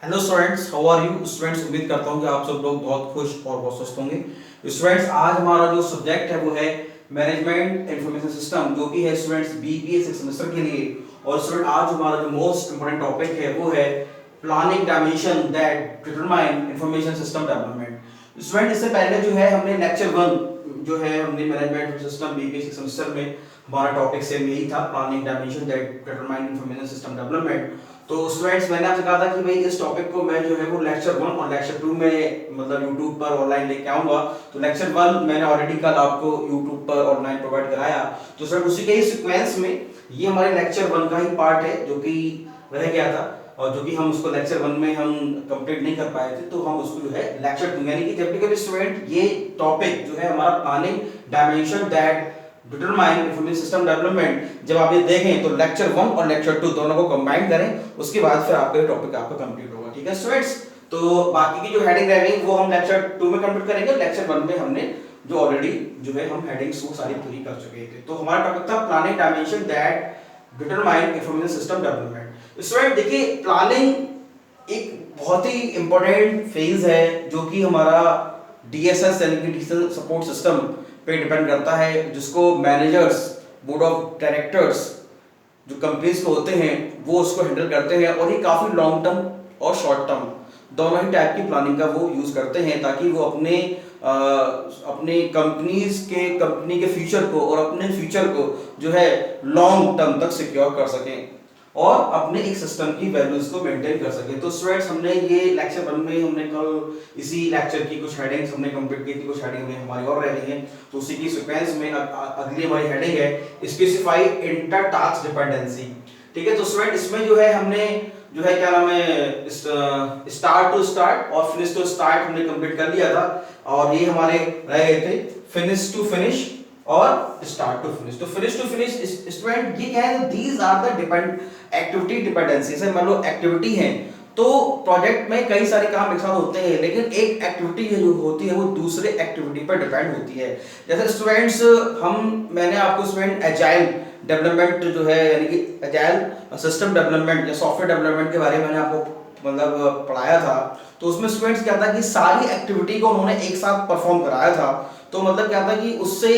Hello students, how are you students. उम्मीद करता हूँ कि आप सब लोग बहुत खुश और बहुत स्वस्थ होंगे। स्टूडेंट्स, आज हमारा जो सब्जेक्ट है वो है मैनेजमेंट इंफॉर्मेशन सिस्टम, जो कि है स्टूडेंट्स बीबीए सिक्स सेमेस्टर के लिए। और स्टूडेंट, आज हमारा जो मोस्ट इंपोर्टेंट टॉपिक है वो है planning dimension that determine information system development. Student, इससे पहले जो है हमने लेक्चर 1 जो है हमने management system BBA six semester में हमारा टॉपिक सेम यही था, planning dimension that determine information system development. तो स्टूडेंट्स, मैंने आपसे कहा था कि भाई इस टॉपिक को मैं जो है वो लेक्चर 1 और लेक्चर 2 में मतलब यूट्यूब पर ऑनलाइन लेके आऊंगा। तो लेक्चर 1 मैंने ऑलरेडी कल आपको यूट्यूब पर ऑनलाइन प्रोवाइड कराया। तो सर उसी के ही सीक्वेंस में ये हमारे लेक्चर 1 का ही पार्ट है जो कि रह गया था, और जो कि हम उसको लेक्चर 1 में हम कंप्लीट नहीं कर पाए थे, तो हम उसको जो है लेक्चर 2 यानी कि जब भी कभी स्टूडेंट ये टॉपिक जो है हमारा planning dimension that determine information system development, जब आप ये देखें तो लेक्चर 1 और लेक्चर 2 दोनों को कंबाइन करें, उसके बाद फिर आपका ये टॉपिक आपका कंप्लीट होगा। ठीक है स्टूडेंट्स, तो बाकी की जो हेडिंग रहेगी वो हम लेक्चर 2 में कंप्लीट करेंगे। लेक्चर 1 में हमने जो ऑलरेडी जो है हम हेडिंग्स वो सारी पूरी कर चुके थे। तो हमारा टॉपिक था planning dimension that determine information system development. Student देखिए, प्लानिंग एक बहुत ही इंपॉर्टेंट फेज है जो कि हमारा डीएसएस यानी कि डिजिटल सपोर्ट सिस्टम पे डिपेंड करता है, जिसको मैनेजर्स, बोर्ड ऑफ डायरेक्टर्स जो कंपनीज को होते हैं वो उसको हैंडल करते हैं। और ये काफी लॉन्ग टर्म और शॉर्ट टर्म दोनों ही टाइप की प्लानिंग का वो यूज करते हैं, ताकि वो अपने कंपनी के फ्यूचर को और अपने फ्यूचर को जो है लॉन्ग टर्म तक सिक्योर कर सकें और अपने एक सिस्टम की वैल्यूज को मेंटेन कर सके। तो स्टूडेंट्स, हमने ये लेक्चर 1 में हमने कल इसी लेक्चर की कुछ हेडिंग्स हमने कंप्लीट की थी, कुछ हेडिंग में हमारी और रह गई हैं। तो उसी की सीक्वेंस में अगली हमारी हेडिंग है स्पेसिफाई इंटर टास्क डिपेंडेंसी। ठीक है, तो स्टूडेंट इसमें जो है हमने जो है क्या नाम है स्टार्ट टू स्टार्ट और फिनिश टू स्टार्ट हमने कंप्लीट कर लिया था, और ये हमारे रह गए थे फिनिश टू फिनिश और स्टार्ट टू फिनिश। तो फिनिश टू फिनिश स्टूडेंट ये क्या है, these are the depend activity dependency. से मान लो एक्टिविटी है तो प्रोजेक्ट में कई सारे काम एक साथ होते हैं, लेकिन एक एक्टिविटी जो होती है वो दूसरे एक्टिविटी पर डिपेंड होती है। जैसे स्टूडेंट्स, मैंने आपको स्टूडेंट एजाइल डेवलपमेंट जो है यानी कि एजाइल सिस्टम डेवलपमेंट या सॉफ्टवेयर डेवलपमेंट के बारे में मैंने आपको मतलब पढ़ाया था। तो उसमें स्टूडेंट्स क्या था कि सारी एक्टिविटी को उन्होंने एक साथ परफॉर्म कराया था। तो मतलब क्या था कि उससे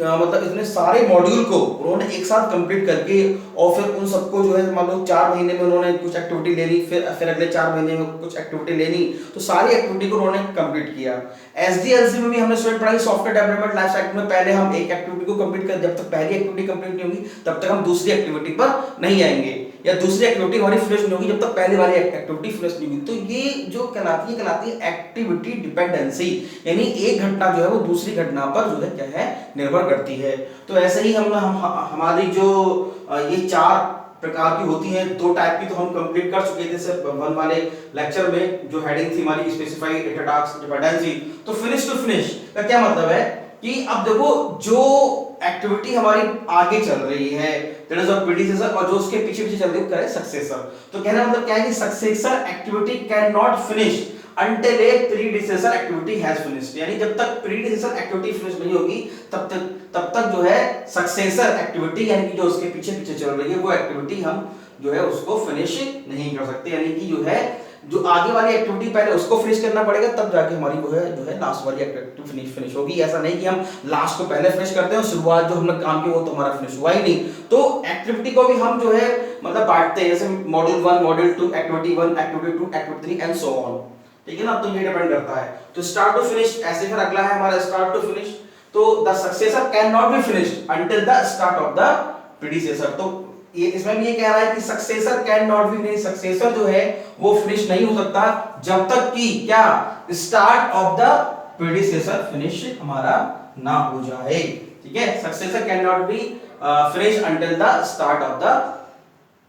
मतलब इतने सारे मॉड्यूल को उन्होंने एक साथ कंप्लीट करके और फिर उन सबको जो है मान लो 4 महीने में उन्होंने कुछ एक्टिविटी ले ली, फिर अगले 4 महीने में कुछ एक्टिविटी लेनी, तो सारी एक्टिविटी को उन्होंने कंप्लीट किया। एसडीएलसी में भी हमने स्टूडेंट पढ़ा सॉफ्टवेयर डेवलपमेंट लाइफ साइकिल में पहले हम एक एक्टिविटी को कंप्लीट कर, जब तक पहली एक्टिविटी कंप्लीट नहीं होगी तब तक हम दूसरी एक्टिविटी पर नहीं आएंगे, या दूसरी एक्टिविटी हमारी फिनिश नहीं होगी जब तक पहली वाली एक्टिविटी फिनिश नहीं होगी। तो ये जो कहलाती है एक्टिविटी डिपेंडेंसी, यानी एक घटना जो है वो दूसरी घटना पर जो है क्या है निर्भर करती है। तो ऐसे ही हमारी जो ये 4 प्रकार की होती हैं, 2 टाइप की तो हम कंप्लीट कर चुके थे सिर्फ 1 वाले लेक्चर में, जो हेडिंग थी हमारी स्पेसिफाई इंटर टास्क डिपेंडेंसी। तो फिनिश टू फिनिश का क्या मतलब है कि अब देखो जो एक्टिविटी हमारी आगे चल रही है दैट इज अ प्रीडिसेसर, और जो उसके पीछे पीछे चल रही है करे सक्सेसर। तो कहने मतलब क्या है कि successor activity can not finish until a predecessor activity has finished, यानी जब तक predecessor activity finish नहीं होगी तब तक जो है सक्सेसर एक्टिविटी यानी कि जो उसके पीछे पीछे चल रही है वो एक्टिविटी हम जो है उसको फिनिश नहीं कर सकते, यानी कि जो है जो आगे वाली एक्टिविटी पहले उसको फिनिश करना पड़ेगा, तब जाके हमारी जो है लास्ट वाली एक्टिविटी फिनिश होगी। ऐसा नहीं कि हम लास्ट को पहले फिनिश करते हैं और शुरुआत जो हमने काम की वो तो हमारा फिनिश हुआ ही नहीं। तो एक्टिविटी को भी हम जो है मतलब बांटते हैं, जैसे module 1 module 2 activity 1 activity 2 activity 3 and so on. ठीक है ना, तो ये डिपेंड करता है। तो स्टार्ट टू फिनिश ऐसे, फिर अगला है हमारा स्टार्ट टू फिनिश। तो the successor can not be finished until the start of the predecessor. तो ये इसमें भी ये कह रहा है कि successor can not be finish, successor जो है वो फिनिश नहीं हो सकता जब तक कि क्या start of the predecessor finish हमारा ना हो जाए। ठीक है, successor can not be finish until the start of the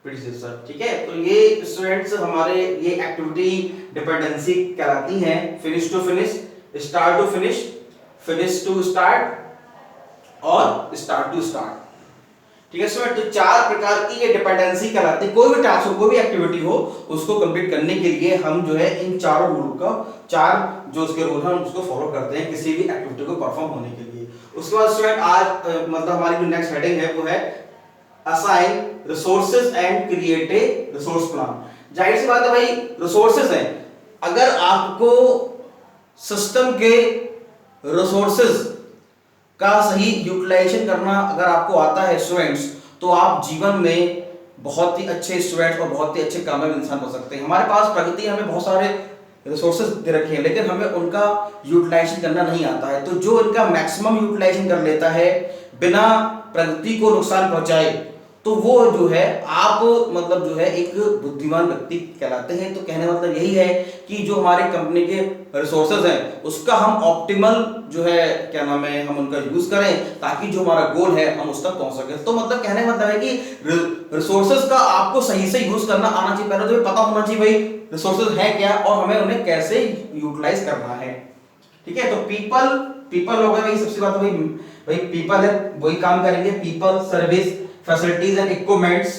predecessor. ठीक है, तो ये स्टूडेंट्स हमारे ये एक्टिविटी डिपेंडेंसी कहलाती हैं, finish to finish, start to finish, finish to start और स्टार्ट टू स्टार्ट। ठीक है स्टूडेंट, तो 4 प्रकार की ये डिपेंडेंसी कहलाती है। कोई भी टास्क हो, कोई भी एक्टिविटी हो, उसको कंप्लीट करने के लिए हम जो है इन चारों रूल का 4 जो उसके रूल हैं उसको फॉलो करते हैं किसी भी एक्टिविटी को परफॉर्म होने के लिए। उसके बाद स्टूडेंट आज मतलब हमारी जो नेक्स्ट हेडिंग है वो है assign resources and create a resource plan. जाहिर सी बात है भाई, रिसोर्सेज हैं, अगर आपको सिस्टम के रिसोर्सेज का सही यूटिलाइजेशन करना अगर आपको आता है स्टूडेंट्स, तो आप जीवन में बहुत ही अच्छे स्टूडेंट्स और बहुत ही अच्छे कामयाब इंसान बन सकते हैं। हमारे पास प्रकृति हमें बहुत सारे रिसोर्सेज दे रखे हैं, लेकिन हमें उनका यूटिलाइजेशन करना नहीं आता है। तो जो इनका मैक्सिमम यूटिलाइजेशन कर लेता है बिना प्रकृति को नुकसान पहुंचाए, तो वो जो है आप मतलब जो है एक बुद्धिमान व्यक्ति कहलाते हैं। तो कहने मतलब यही है कि जो हमारे कंपनी के रिसोर्सेज हैं उसका हम ऑप्टिमल जो है क्या नाम है हम उनका यूज करें, ताकि जो हमारा गोल है हम उस तक पहुंच सके। तो मतलब कहने का मतलब है कि रिसोर्सेज का आपको सही से यूज करना आना चाहिए। पहले तो पता होना चाहिए भाई रिसोर्सेज है क्या और हमें उन्हें कैसे यूटिलाइज करना है। ठीक है, तो पीपल हो गए भाई, सबसे बात भाई पीपल है, वही काम करेंगे। People, service, facilities and equipments,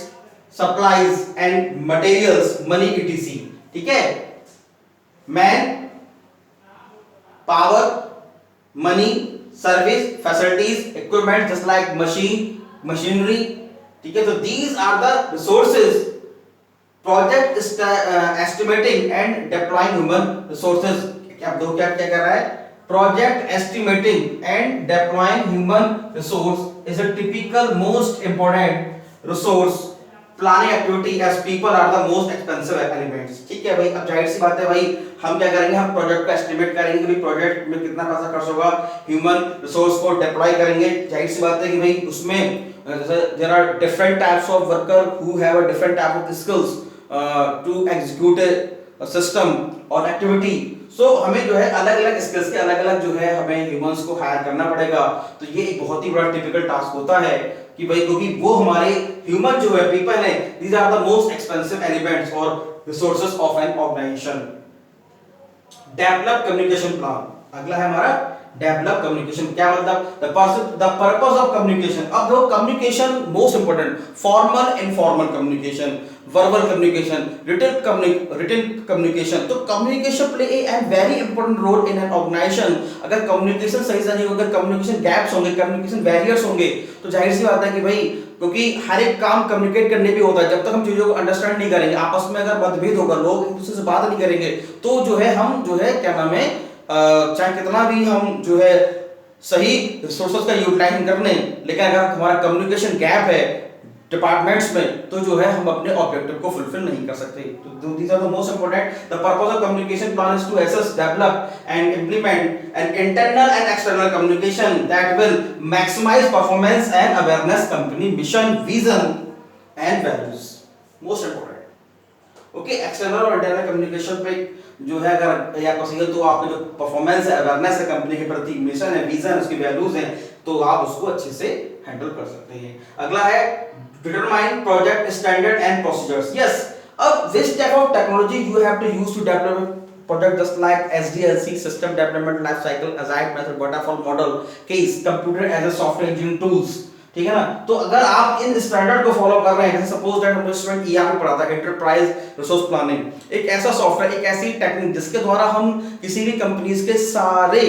supplies and materials, money etc। ठीक है, man, power, money, service, facilities, equipment just like machinery. ठीक है, तो these are the resources. Project estimating and deploying human resources, क्या कर रहा है, project estimating and deploying human resource is a typical most important resource planning activity as people are the most expensive elements। ठीक है भाई, अब जाहिर सी बात है भाई हम क्या करेंगे, हम प्रोजेक्ट का एस्टिमेट करेंगे कि प्रोजेक्ट में कितना पैसा खर्च होगा, ह्यूमन रिसोर्स को डिप्लॉय करेंगे। जाहिर सी बात है कि भाई उसमें there are different types of worker who have a different type of skills to execute a system or activity। सो हमें जो है अलग अलग स्किल्स के अलग अलग जो है हमें ह्यूमंस को हायर करना पड़ेगा। तो ये एक बहुत ही बड़ा टिपिकल टास्क होता है कि भाई क्योंकि वो हमारे ह्यूमन जो है पीपल है, these are the most expensive elements और resources of an organization. Develop communication plan, अगला है हमारा डेवलप कम्युनिकेशन। क्या मतलब, द पर्पस ऑफ कम्युनिकेशन। अब देखो communication most important, formal informal communication, verbal communication, written communication. तो communication play a very important role in an organization. अगर communication सही से नहीं होगा, कम्युनिकेशन गैप्स होंगे, कम्युनिकेशन बैरियर्स होंगे, तो जाहिर सी बात है कि भाई क्योंकि हर एक काम कम्युनिकेट करने भी होता है, जब तक हम चीजों को अंडरस्टैंड नहीं करेंगे, आपस में अगर मतभेद होगा, लोग एक दूसरे से बात नहीं करेंगे, तो जो है हम जो है क्या नाम है चाहे कितना भी हम जो है सही रिसोर्सेज का यूटिलाइजेशन कर लें, लेकिन अगर हमारा कम्युनिकेशन गैप है डिपार्टमेंट्स में, तो जो है हम अपने ऑब्जेक्टिव को फुलफिल नहीं कर सकते। तो these are the most important. The purpose of communication plan is to assess, develop and implement an internal and external communication that will maximise performance and awareness company mission, vision and values. Most important. Okay, external और internal communication पे जो है अगर या possible, तो आपका जो performance है, अवेयरनेस है कंपनी के प्रति, मिशन है, विजन, उसकी वैल्यूज हैं, तो आप उसको अच्छे से हैंडल कर सकते हैं। अगला है determine project standard and procedures। Yes, this type of technology you have to use to develop project, just like SDLC, system development life cycle, agile method, waterfall model, case, computer as a software engineering tools। ठीक है ना, तो अगर आप in standard को follow कर रहे हैं, जैसे सपोज दैट हम स्टूडेंट ईआरपी पढ़ा था, एंटरप्राइज रिसोर्स प्लानिंग, एक ऐसा सॉफ्टवेयर, एक ऐसी टेक्निक जिसके द्वारा हम किसी भी कंपनीज के सारे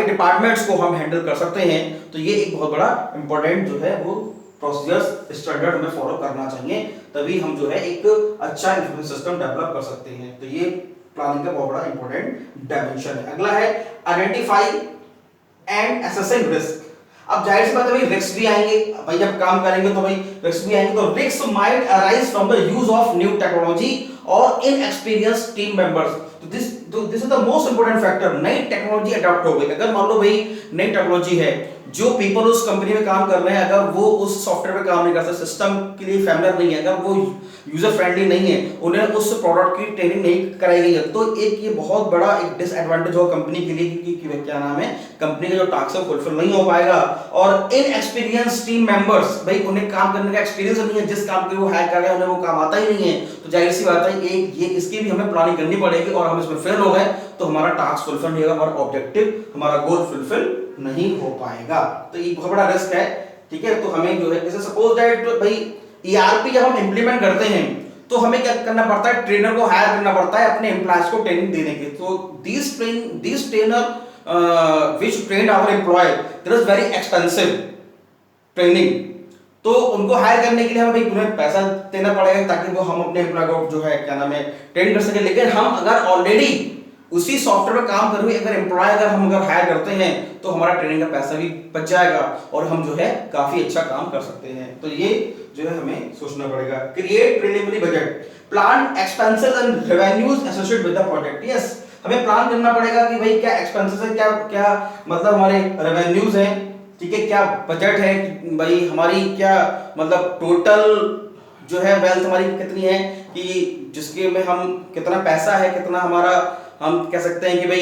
डिपार्टमेंट्स को हम हैंडल कर सकते हैं। तो ये एक बहुत बड़ा इंपॉर्टेंट जो है वो प्रोसीजर्स स्टैंडर्ड हमें फॉलो करना चाहिए, तभी हम जो है एक अच्छा इंफॉर्मेशन सिस्टम डेवलप कर सकते हैं। तो ये प्लानिंग का बहुत बड़ा इंपॉर्टेंट डायमेंशन है। अगला है आइडेंटिफाई एंड असेसिंग रिस्क। अब जाहिर सी बात है भाई रिस्क भी आएंगे, भाई जब काम करेंगे तो भाई रिस्क भी आएंगे। तो risk might arise from the use of new technology और इनएक्सपीरियंस्ड टीम मेंबर्स। तो this is the most important factor. नई टेक्नोलॉजी अडॉप्ट हो गई, अगर मान लो भाई नई टेक्नोलॉजी है, जो पीपल उस कंपनी में काम कर रहे हैं, अगर वो उस सॉफ्टवेयर पे काम नहीं करते, सिस्टम के लिए फैमिलियर नहीं है, अगर वो यूजर फ्रेंडली नहीं है, उन्हें उस प्रोडक्ट की ट्रेनिंग नहीं कराई गई है, तो एक ये बहुत बड़ा एक डिसएडवांटेज होगा कंपनी के लिए, क्योंकि क्या नाम है कंपनी का जो टास्क है फुलफिल नहीं हो पाएगा। और इनएक्सपीरियंस टीम मेंबर्स, भाई उन्हें काम करने का एक्सपीरियंस नहीं है, जिस काम के वो हायर कर रहे हैं उन्हें वो काम आता ही नहीं है, तो जाहिर सी बात है ये इसकी भी हमें प्लानिंग करनी पड़ेगी, और हम इसमें फेल हो गए तो हमारा टास्क फुलफिल नहीं होगा और ऑब्जेक्टिव, हमारा गोल फुलफिल नहीं हो पाएगा। तो ये बहुत बड़ा रिस्क है। ठीक है, तो हमें जो है जैसे सपोज दैट भाई ईआरपी जब हम इंप्लीमेंट करते हैं, तो हमें क्या करना पड़ता है, ट्रेनर को हायर करना पड़ता है अपने एम्प्लॉयज को ट्रेनिंग देने के। तो this trainer which train our employ, there is very expensive training तो उनको हायर करने के लिए हमें भाई तुम्हें पैसा देना पड़ेगा ताकि वो हम अपने एम्प्लॉय को जो है क्या नाम है ट्रेन कर सके। लेकिन हम अगर ऑलरेडी उसी सॉफ्टवेयर पर काम कर हुए अगर एम्प्लॉय हम अगर हायर करते हैं तो हमारा ट्रेनिंग का पैसा भी बच जाएगा और हम जो है काफी अच्छा काम कर सकते हैं। तो ये जो है हमें सोचना पड़ेगा। Create preliminary budget, plan expenses and revenues associated with the project. Yes, हमें प्लान करना पड़ेगा कि भाई क्या एक्सपेंसेस है, क्या क्या मतलब हमारे रेवेन्यूज हैं, ठीक है, क्या बजट है भाई हमारी, क्या मतलब टोटल जो है वेल्थ हमारी कितनी है कि जिसके में हम कितना पैसा है, कितना हमारा हम कह सकते हैं कि भाई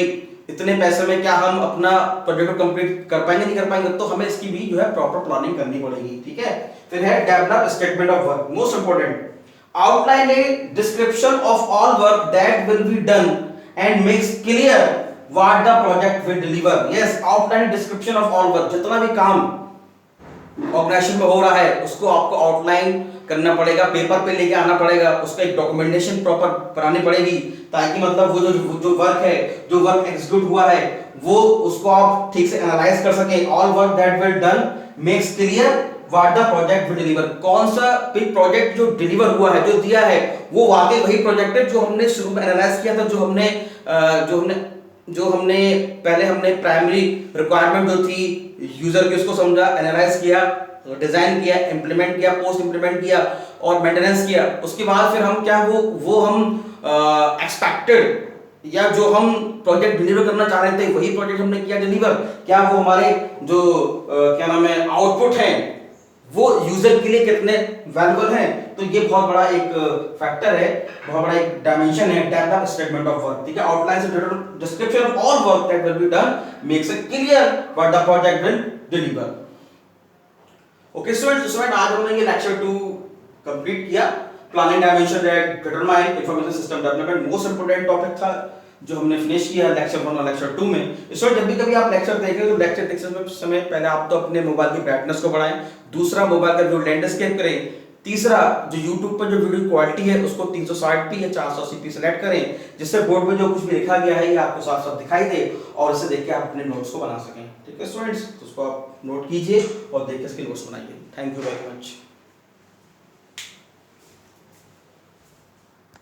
इतने पैसे में क्या हम अपना प्रोजेक्ट को कंप्लीट कर पाएंगे नहीं कर पाएंगे। तो हमें इसकी भी जो है प्रॉपर प्लानिंग करनी पड़ेगी, ठीक है। फिर है develop statement of work, most important, outline a description of all work that will be done and makes clear what the project will deliver. Yes, outline description of all work, जितना भी काम organisation में हो रहा है उसको आपको outline करना पड़ेगा, पेपर पे लेके आना पड़ेगा, उसका एक डॉक्यूमेंटेशन प्रॉपर बनानी पड़ेगी ताकि मतलब वो जो वर्क है, जो वर्क एग्जीक्यूट हुआ है वो उसको आप ठीक से एनालाइज कर सके। All work that will done makes clear what the project will deliver, कौन सा भी प्रोजेक्ट जो डिलीवर हुआ है, जो दिया है वो वाकई वही प्रोजेक्ट है जो हमने शुरू में एनालाइज किया था, जो हमने पहले हमने प्राइमरी रिक्वायरमेंट जो थी यूजर की उसको समझा, एनालाइज किया, डिजाइन किया, इंप्लीमेंट किया, पोस्ट इंप्लीमेंट किया और मेंटेनेंस किया। उसके बाद फिर हम क्या वो हम एक्सपेक्टेड या जो हम प्रोजेक्ट डिलीवर करना चाह रहे थे वही प्रोजेक्ट हमने किया डिलीवर, क्या वो हमारे जो क्या नाम है आउटपुट है वो यूजर के लिए कितने वैल्यूएबल हैं। तो ये बहुत बड़ा एक फैक्टर है, बहुत बड़ा एक डायमेंशन है डेवलप स्टेटमेंट ऑफ वर्क, ठीक है। आउटलाइन से description of all work that will be done makes it clear what the project will deliver. Okay students, आज हमने ये लेक्चर 2 कंप्लीट किया, planning dimension that determine information system development. Most important topic था जो हमने finish किया lecture 1 और lecture 2 में। इस वक्त जब भी कभी आप लेक्चर देखें तो लेक्चर देखते समय पहले आप तो अपने मोबाइल की ब्राइटनेस को बढ़ाएं, दूसरा मोबाइल का जो लैंडस्केप करें, तीसरा जो YouTube पर जो वीडियो क्वालिटी है उसको 360p या 480p सेलेक्ट करें जिससे बोर्ड पे जो कुछ भी लिखा गया है ये आपको साफ साफ दिखाई दे और इसे देख के आप अपने नोट्स को बना सकें, ठीक है स्टूडेंट्स। तो उसको आप नोट कीजिए और देख के इसके नोट्स बनाइए। Thank you very much.